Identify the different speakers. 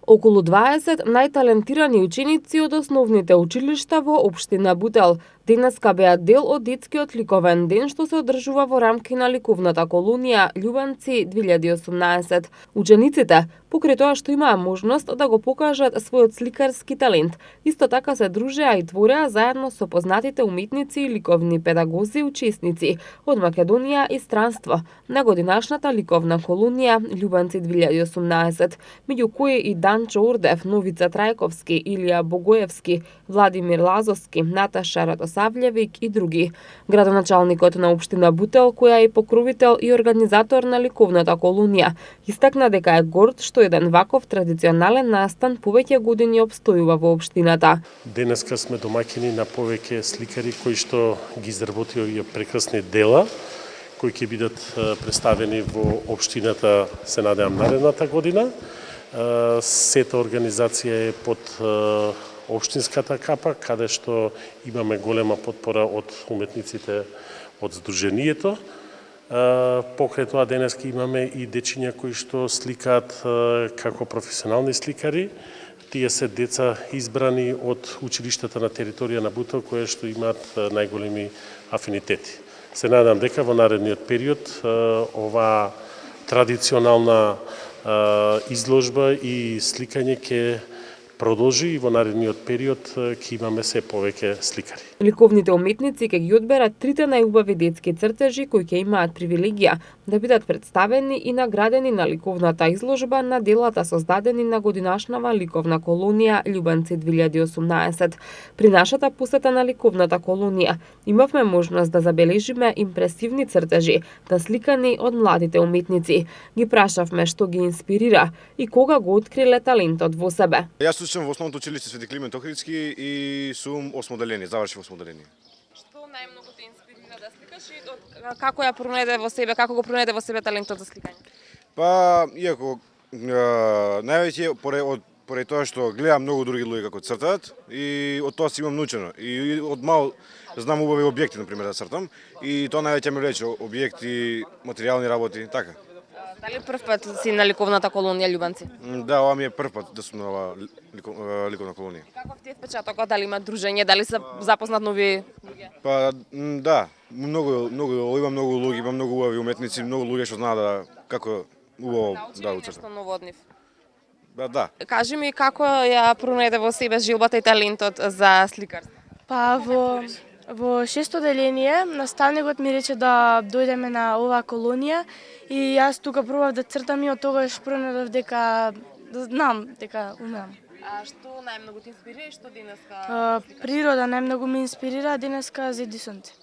Speaker 1: Околу 20 најталентирани ученици од основните училишта во општина Бутел денеска беа дел од детскиот ликовен ден што се одржува во рамки на ликовната колонија Љубанци 2018. Учениците, покрај тоа што имаа можност да го покажат својот сликарски талент, исто така се дружеа и твореа заедно со познатите уметници и ликовни педагози учесници од Македонија и странство на годинашната ликовна колонија Љубанци 2018, меѓу кои и Данчо Ордев, Новица Трајковски, Илија Богоевски, Владимир Лазовски, Наташа Радосављевик и други. Градоначалникот на општина Бутел, која е покровител и организатор на ликовната колонија, истакна дека е горд што еден ваков традиционален настан повеќе години обстојува во општината.
Speaker 2: Денеска сме домаќини на повеќе сликари кои што ги изработија овие прекрасни дела, кои ќе бидат представени во општината, се надевам, наредната година. Сета организација е под општинската капа, каде што имаме голема потпора од уметниците од Сдруженијето. Покрај тоа денеска имаме и дечиња кои што сликаат како професионални сликари. Тие се деца избрани од училиштата на територија на Бутел, кои што имаат најголеми афинитети. Се надам дека во наредниот период оваа традиционална изложба и сликање ќе продолжи и во наредниот период ќе имаме се повеќе сликари.
Speaker 1: Ликовните уметници ќе ги одберат трите најубави детски цртежи кои ќе имаат привилегија да бидат представени и наградени на ликовната изложба на делата создадени на годинашнава ликовна колонија Љубанци 2018. При нашата посета на ликовната колонија имавме можност да забележиме импресивни цртежи, насликани од младите уметници. Ги прашавме што ги инспирира и кога го откриле талентот во себе.
Speaker 3: Јас учам во основното училиште Свети Климент Охридски и сум осмоделени, завршив осмоделени.
Speaker 1: Што најмногу те инспирира да сликаш и како ја пронајде во себе, како го пронајде во себе талентот за сликање?
Speaker 3: Па, иако највеќе поради тоа што гледам многу други луѓе како цртаат и од тоа си имам научено. И од мал знам убави објекти, например, да цртам и тоа највеќе ме влече, објекти, материјални работи, така.
Speaker 1: Дали прв пат си на ликовната колонија Љубанци?
Speaker 3: Да, ова ми е прв пат да сум на оваа ликовна колонија.
Speaker 1: И каков ти е впечатокот, дали има дружење, дали се запознат нови луѓе?
Speaker 3: Па да, има многу луѓе, има многу убави уметници, многу луѓе што знаат да како убаво да уцртат.
Speaker 1: Нешто ново од нив?
Speaker 3: Да.
Speaker 1: Кажи ми како ја пронајде во себе жилбата и талентот за сликарство?
Speaker 4: Па во шесто деление наставникот ми рече да дојдеме на оваа колонија и јас тука пробав да цртам и од тогаш пронајдов дека знам дека умеам.
Speaker 1: А што најмногу те инспирира и што денеска?
Speaker 4: Природа најмногу ме инспирира, денеска за Едисонци.